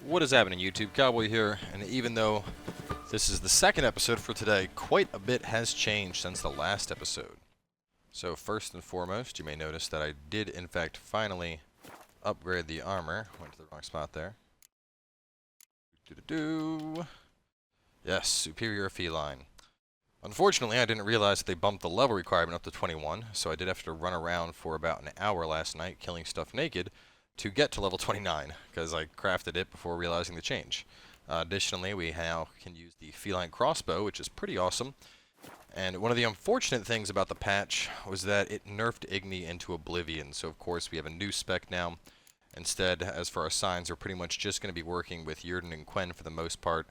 What is happening, YouTube? Cowboy here, and even though this is the second episode for today, quite a bit has changed since the last episode. So first and foremost, you may notice that I did in fact finally upgrade the armor. Went to the wrong spot there. Yes, superior feline. Unfortunately, I didn't realize that they bumped the level requirement up to 21, so I did have to run around for about an hour last night killing stuff naked to get to level 29, because I crafted it before realizing the change. Additionally, we now can use the feline crossbow, which is pretty awesome. And one of the unfortunate things about the patch was that it nerfed Igni into oblivion, so of course we have a new spec now. Instead, as for our signs, we're pretty much just going to be working with Yrden and Quen for the most part.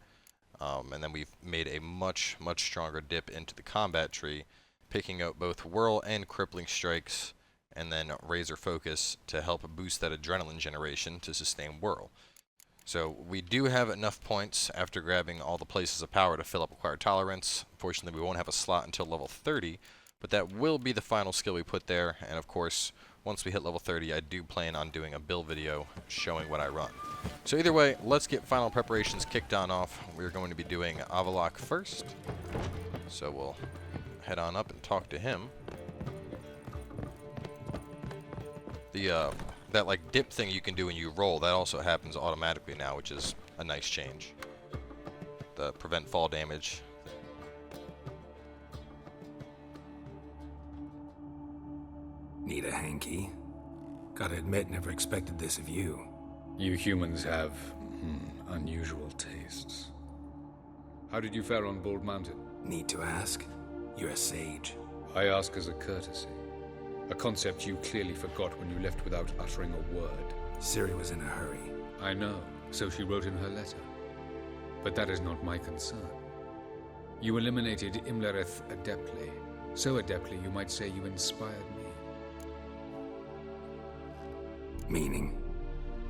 And then we've made a much stronger dip into the combat tree, picking up both whirl and crippling strikes, and then razor focus to help boost that adrenaline generation to sustain whirl. So we do have enough points after grabbing all the places of power to fill up acquired tolerance. Unfortunately, we won't have a slot until level 30, but that will be the final skill we put there. And of course, once we hit level 30, I do plan on doing a build video showing what I run. So either way, let's get final preparations kicked on off. We're going to be doing Avallac'h first. So we'll head on up and talk to him. That like dip thing you can do when you roll, that also happens automatically now, which is a nice change. The prevent fall damage. Need a hanky? Gotta admit, never expected this of you. You humans have unusual tastes. How did you fare on Bald Mountain? Need to ask? You're a sage. I ask as a courtesy. A concept you clearly forgot when you left without uttering a word. Ciri was in a hurry. I know, so she wrote in her letter. But that is not my concern. You eliminated Imlerith adeptly. So adeptly, you might say you inspired me. Meaning?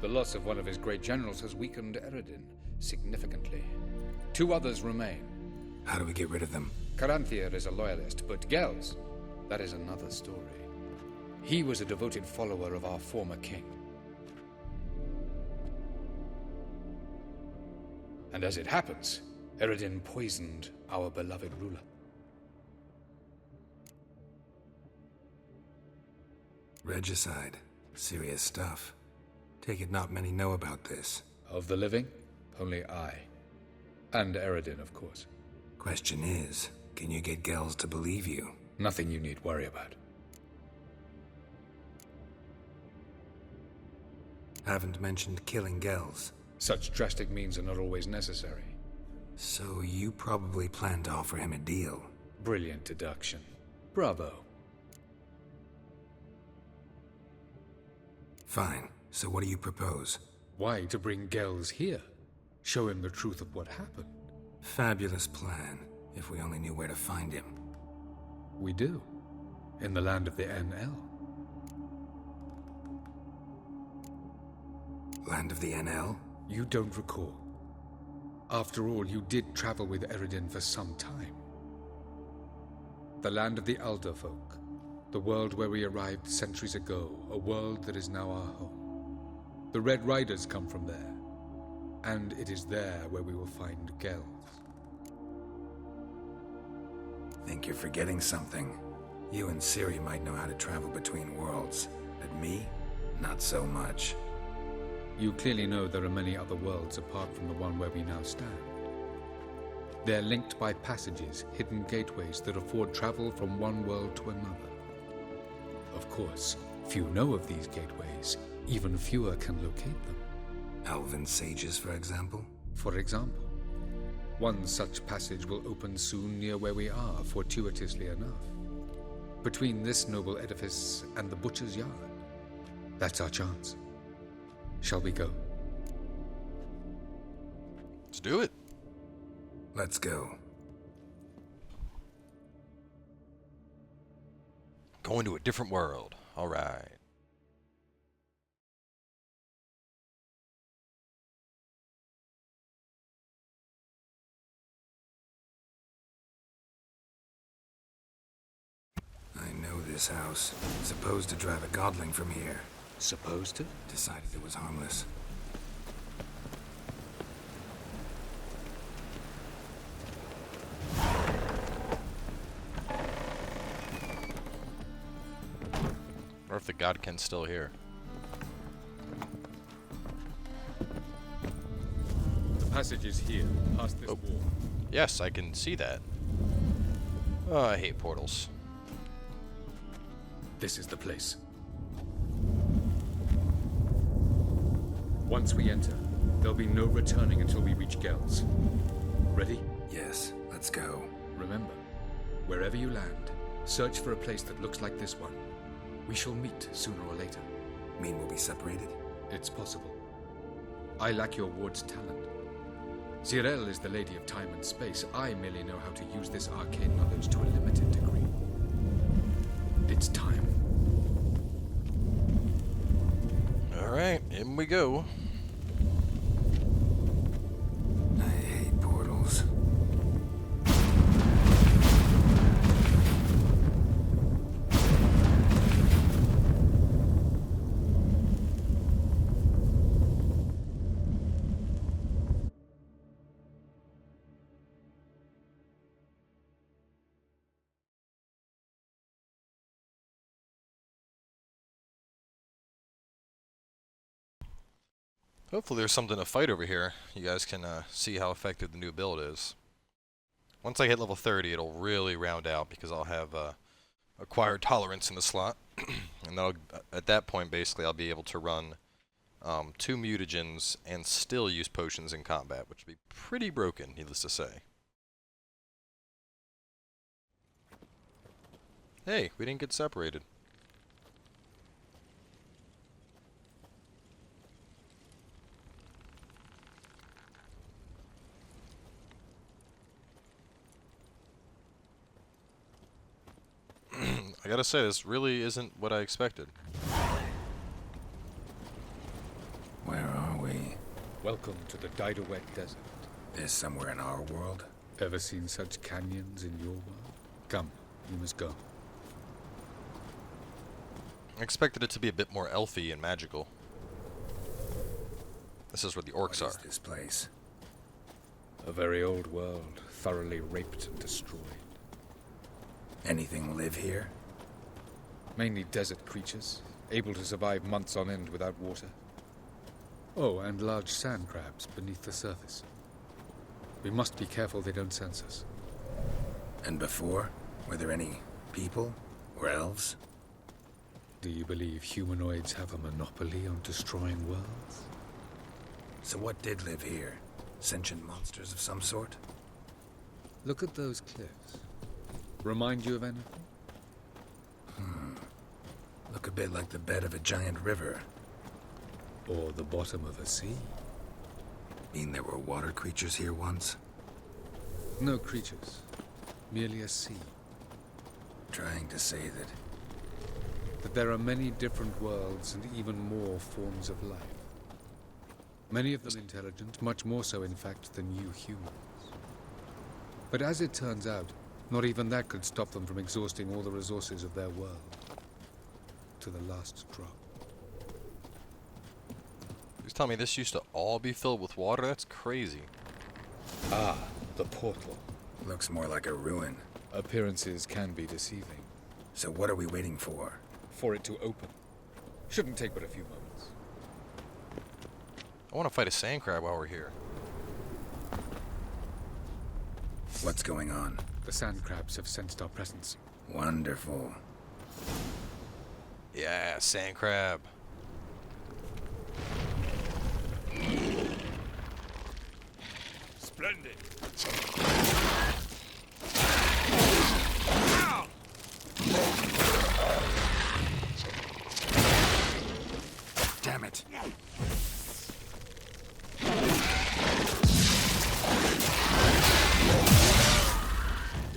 The loss of one of his great generals has weakened Eredin significantly. 2 others remain. How do we get rid of them? Caranthir is a loyalist, but Gels, that is another story. He was a devoted follower of our former king. And as it happens, Eredin poisoned our beloved ruler. Regicide. Serious stuff. Take it not many know about this. Of the living, only I. And Eredin, of course. Question is, can you get Gels to believe you? Nothing you need worry about. Haven't mentioned killing Gels. Such drastic means are not always necessary. So you probably plan to offer him a deal. Brilliant deduction. Bravo. Fine. So what do you propose? Why to bring Gels here? Show him the truth of what happened. Fabulous plan, if we only knew where to find him. We do. In the land of the NL. Land of the NL? You don't recall. After all, you did travel with Eredin for some time. The land of the Alderfolk. The world where we arrived centuries ago. A world that is now our home. The Red Riders come from there. And it is there where we will find Gels. Think you're forgetting something. You and Ciri might know how to travel between worlds, but me, not so much. You clearly know there are many other worlds apart from the one where we now stand. They're linked by passages, hidden gateways that afford travel from one world to another. Of course, few know of these gateways, even fewer can locate them. Elven sages, for example? For example. One such passage will open soon near where we are, fortuitously enough. Between this noble edifice and the butcher's yard. That's our chance. Shall we go? Let's do it. Let's go. Going to a different world. All right. I know this house. Supposed to drive a godling from here. Supposed to? Decided it was harmless. the Godkin's still here. The passage is here, past this wall. Yes, I can see that. Oh, I hate portals. This is the place. Once we enter, there'll be no returning until we reach Gel's. Ready? Yes, let's go. Remember, wherever you land, search for a place that looks like this one. We shall meet sooner or later. Mean we'll be separated? It's possible. I lack your ward's talent. Zirel is the lady of time and space. I merely know how to use this arcane knowledge to a limited degree. It's time. Alright, in we go. I hate portals. Hopefully there's something to fight over here. You guys can see how effective the new build is. Once I hit level 30, it'll really round out because I'll have acquired tolerance in the slot. And that'll, at that point, basically, I'll be able to run 2 mutagens and still use potions in combat, which would be pretty broken, needless to say. Hey, we didn't get separated. I gotta say, this really isn't what I expected. Where are we? Welcome to the Dido-Wet Desert. This somewhere in our world? Ever seen such canyons in your world? Come, you must go. I expected it to be a bit more elfy and magical. This is where the orcs What is are. this place? A very old world, thoroughly raped and destroyed. Anything live here? Mainly desert creatures, able to survive months on end without water. Oh, and large sand crabs beneath the surface. We must be careful they don't sense us. And before? Were there any people? Or elves? Do you believe humanoids have a monopoly on destroying worlds? So what did live here? Sentient monsters of some sort? Look at those cliffs. Remind you of anything? Look a bit like the bed of a giant river. Or the bottom of a sea? Mean there were water creatures here once? No creatures. Merely a sea. Trying to say That there are many different worlds and even more forms of life. Many of them intelligent, much more so in fact than you humans. But as it turns out, not even that could stop them from exhausting all the resources of their world. To the last drop. Please tell me this used to all be filled with water? That's crazy. Ah, the portal. looks more like a ruin. Appearances can be deceiving. So what are we waiting for? For it to open. Shouldn't take but a few moments. I want to fight a sand crab while we're here. What's going on? The sand crabs have sensed our presence. Wonderful. Yeah, sand crab. Splendid. Damn it.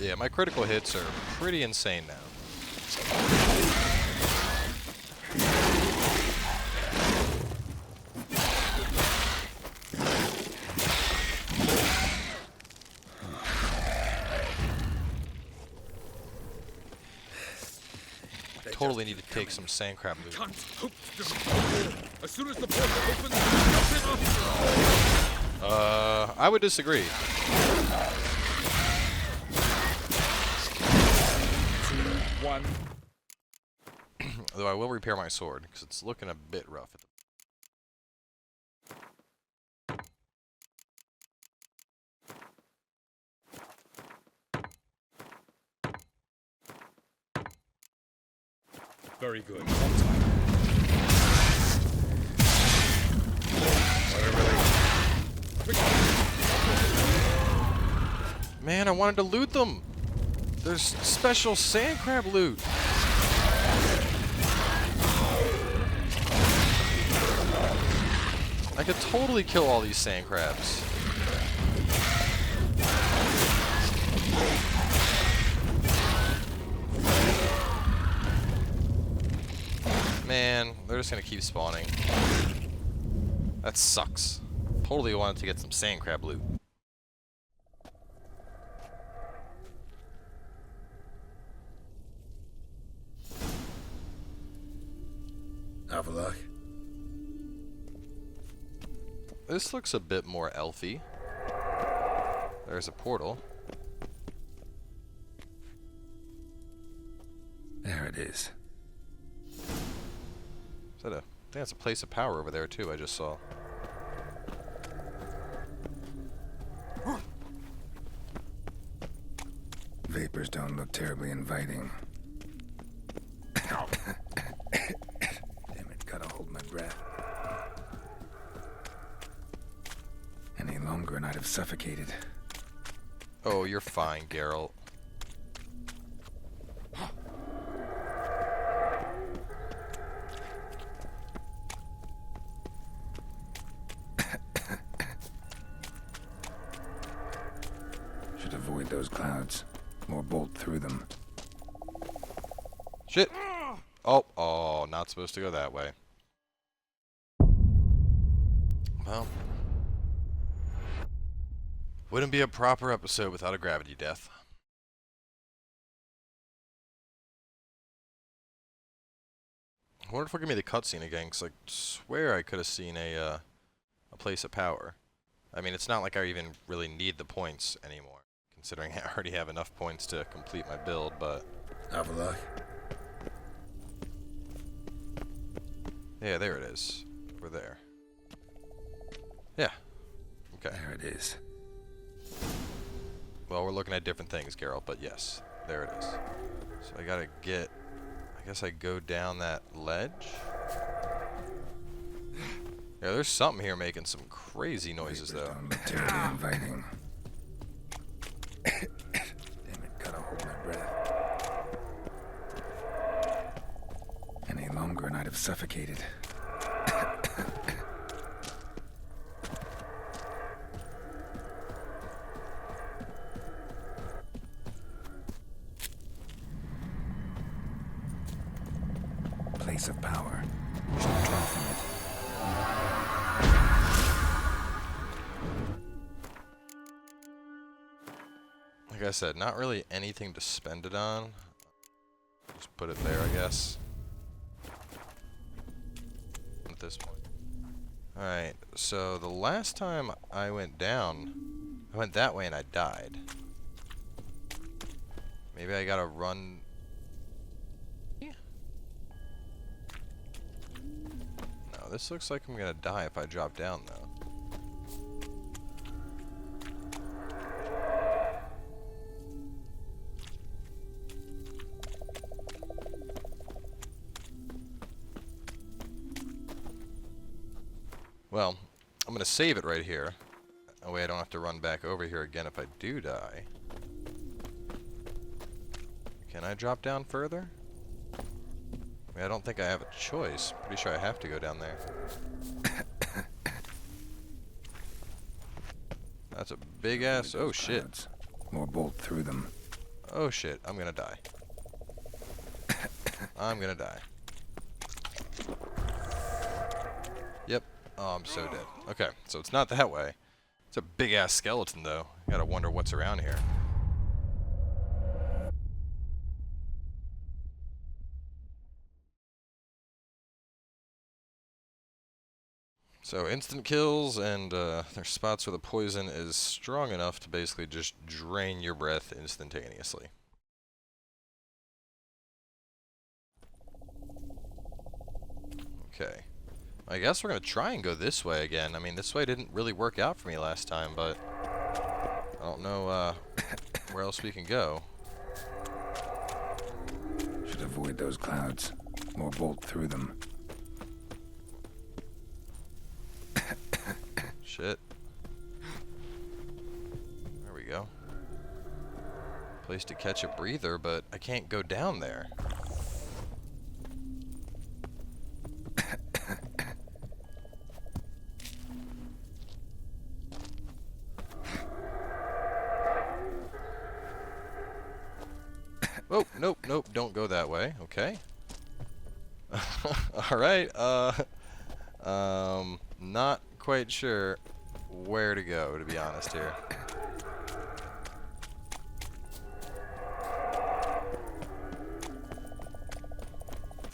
Yeah, my critical hits are pretty insane now. Totally need to take some sand crab loot. Can't hope to defeat. As soon as the portal opens, jump in after. I would disagree. 2, 1. Though I will repair my sword, because it's looking a bit rough at the Very good. On time. Man, I wanted to loot them! There's special sand crab loot! I could totally kill all these sand crabs. Man, they're just gonna keep spawning. That sucks. Totally wanted to get some sand crab loot. Avalok? This looks a bit more elfy. There's a portal. There it is. Is that a... I think that's a place of power over there too, I just saw. Vapors don't look terribly inviting. Damn it, gotta hold my breath. Any longer and I'd have suffocated. Oh, you're fine, Geralt. Should avoid those clouds, or bolt through them. Shit! Oh, not supposed to go that way. Well, wouldn't be a proper episode without a gravity death. I wonder if we're gonna be the cutscene again, because I swear I could have seen a place of power. I mean, it's not like I even really need the points anymore, considering I already have enough points to complete my build, but... Avalok? Yeah, there it is. Over there. Yeah. Okay. There it is. Well, we're looking at different things, Geralt, but yes, there it is. So I gotta get... I guess I go down that ledge? Yeah, there's something here making some crazy noises, Vapors though. don't look terribly inviting. Damn it, gotta hold my breath. Any longer and I'd have suffocated. Place of power. Should draw from it. Like I said, not really anything to spend it on. Just put it there, I guess. At this point. Alright, so the last time I went down, I went that way and I died. Maybe I gotta run... No, this looks like I'm gonna die if I drop down, though. Well, I'm going to save it right here. That way I don't have to run back over here again if I do die. Can I drop down further? I mean, I don't think I have a choice. Pretty sure I have to go down there. That's a big ass... Oh, shit. Clouds, or bolt through them. Oh, shit. I'm going to die. I'm going to die. Yep. Oh, I'm so dead. Okay, so it's not that way. It's a big-ass skeleton, though. You gotta wonder what's around here. So, instant kills, and there's spots where the poison is strong enough to basically just drain your breath instantaneously. Okay. I guess we're gonna try and go this way again. I mean, this way didn't really work out for me last time, but I don't know where else we can go. Should avoid those clouds, or bolt through them. Shit. There we go. Place to catch a breather, but I can't go down there. Oh, nope, nope, don't go that way. Okay. Alright, not quite sure where to go, to be honest here.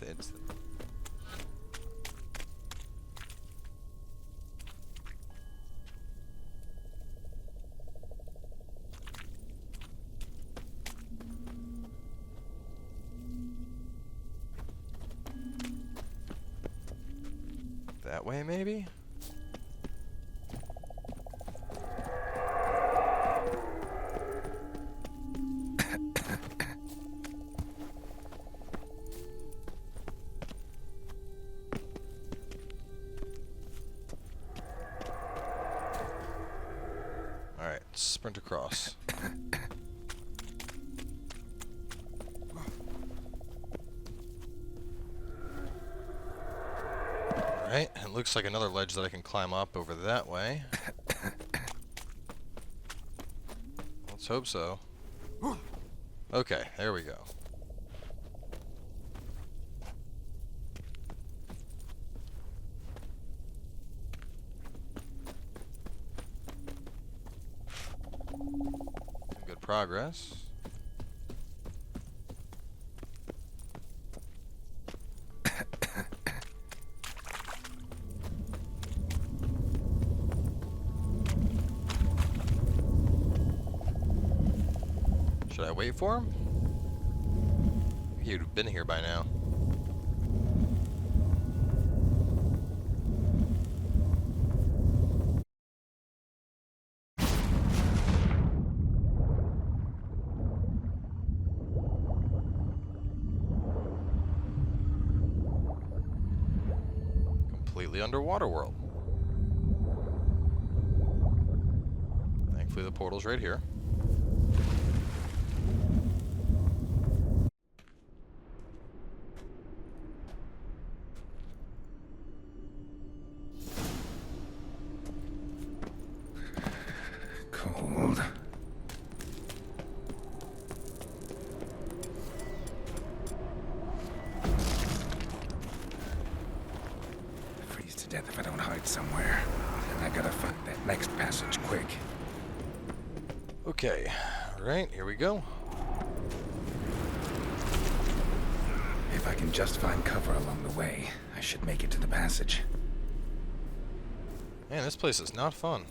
It's that way, maybe? Alright, sprint across. Alright, it looks like another ledge that I can climb up over that way. Let's hope so. Okay, there we go. Good progress. Should I wait for him? He'd have been here by now. Completely underwater world. Thankfully the portal's right here. Cold. Freeze to death if I don't hide somewhere. And I gotta find that next passage quick. Okay, alright, here we go. If I can just find cover along the way, I should make it to the passage. Man, this place is not fun.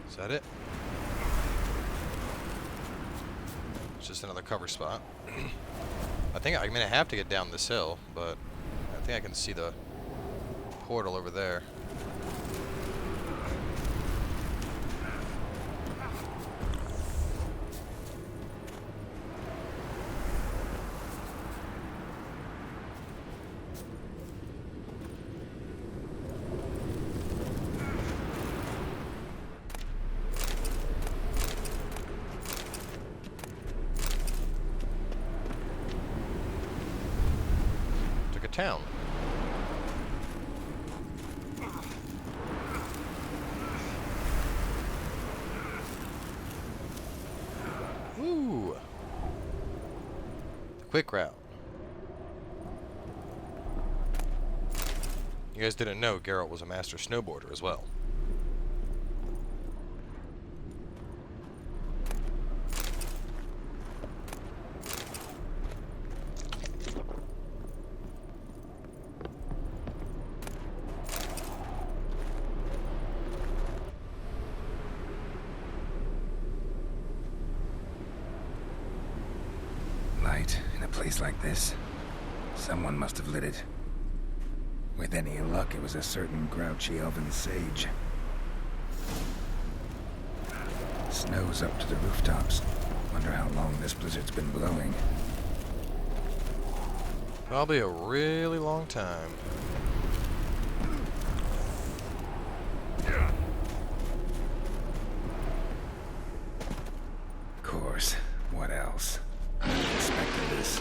Is that it? It's just another cover spot. I think I'm gonna have to get down this hill, but I think I can see the portal over there. Took a town. Ooh. The quick route. You guys didn't know Geralt was a master snowboarder as well. place like this. Someone must have lit it. With any luck, it was a certain grouchy elven sage. Snow's up to the rooftops. Wonder how long this blizzard's been blowing. Probably a really long time. Of course. What else? I never expected this.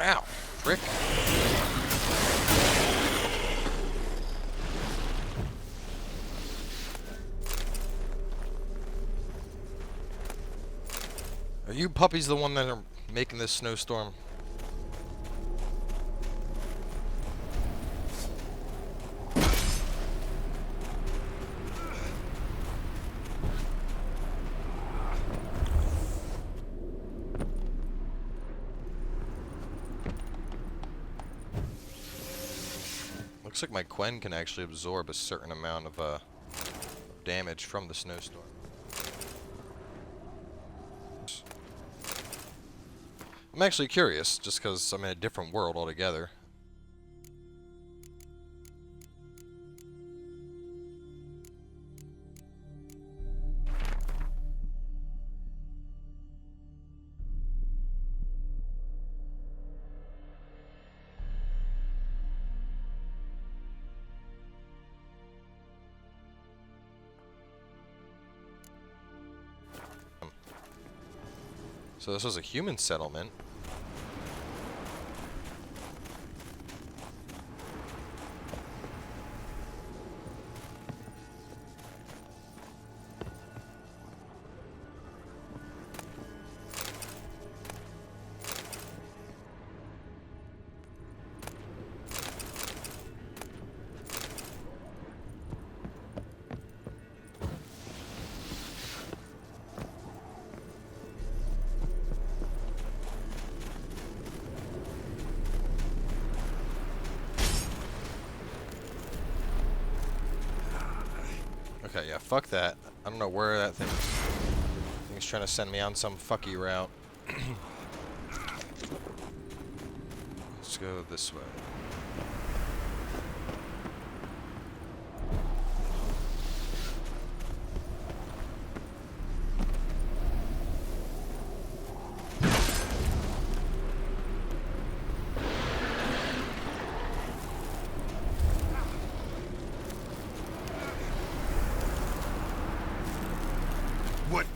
Ow! Prick. Are you puppies the one that are making this snowstorm? Looks like my Quen can actually absorb a certain amount of damage from the snowstorm. I'm actually curious, just because I'm in a different world altogether. So this was a human settlement. Okay, yeah, fuck that. I don't know where that thing's trying to send me on some fucky route. Let's go this way.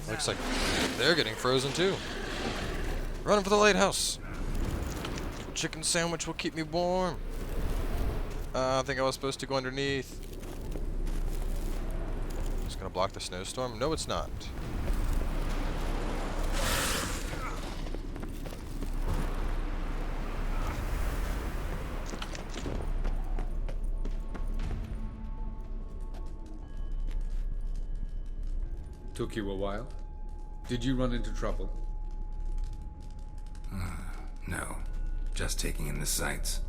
Looks like they're getting frozen too. Running for the lighthouse. Chicken sandwich will keep me warm. I think I was supposed to go underneath. It's gonna block the snowstorm? No, it's not. Took you a while? Did you run into trouble? No. Just taking in the sights.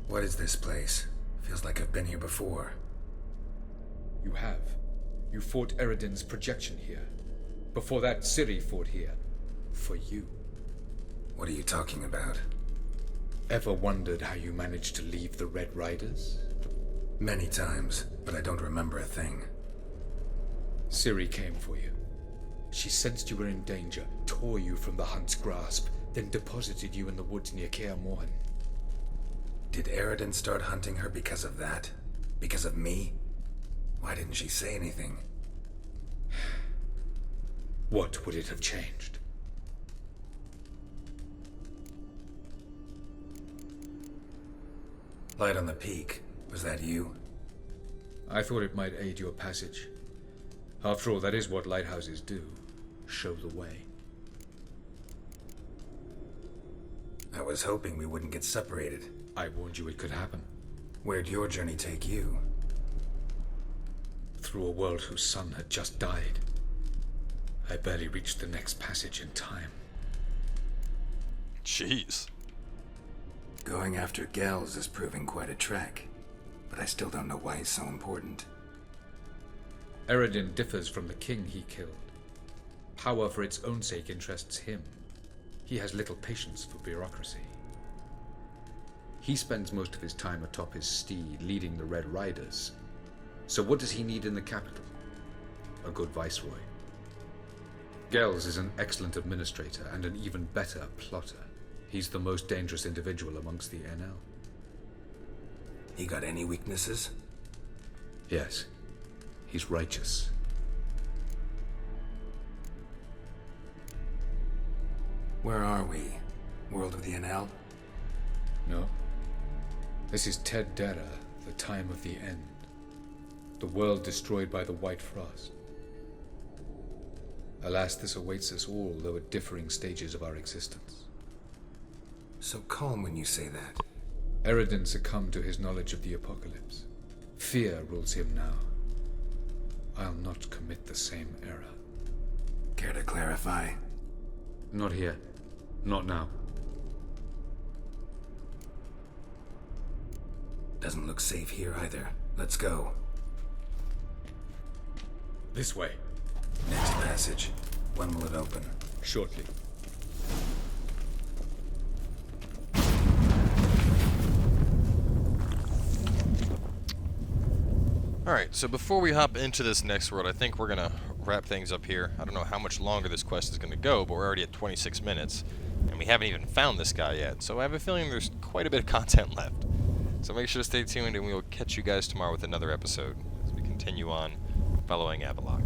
What is this place? Feels like I've been here before. You have. You fought Eridan's projection here. Before that, Ciri fought here. For you. What are you talking about? Ever wondered how you managed to leave the Red Riders? Many times, but I don't remember a thing. Ciri came for you. She sensed you were in danger, tore you from the Hunt's grasp, then deposited you in the woods near Kaer Morhen. Did Eridan start hunting her because of that? Because of me? Why didn't she say anything? What would it have changed? Light on the peak. Was that you? I thought it might aid your passage. After all, that is what lighthouses do. Show the way. I was hoping we wouldn't get separated. I warned you it could happen. Where'd your journey take you? Through a world whose sun had just died. I barely reached the next passage in time. Jeez. Going after Gels is proving quite a trek. but I still don't know why he's so important. Eredin differs from the king he killed. Power for its own sake interests him. He has little patience for bureaucracy. He spends most of his time atop his steed, leading the Red Riders. So what does he need in the capital? A good viceroy. Gels is an excellent administrator and an even better plotter. He's the most dangerous individual amongst the NL. He got any weaknesses? Yes, he's righteous. Where are we? World of the NL? No. This is Ted Dara, the time of the end. The world destroyed by the White Frost. Alas, this awaits us all, though at differing stages of our existence. So calm when you say that. Eredin succumbed to his knowledge of the apocalypse. Fear rules him now. I'll not commit the same error. Care to clarify? Not here. Not now. Doesn't look safe here either. Let's go. This way. Next passage. When will it open? Shortly. Alright, so before we hop into this next world, I think we're gonna wrap things up here. I don't know how much longer this quest is gonna go, but we're already at 26 minutes, and we haven't even found this guy yet, so I have a feeling there's quite a bit of content left. So make sure to stay tuned, and we will catch you guys tomorrow with another episode, as we continue on following Avalok.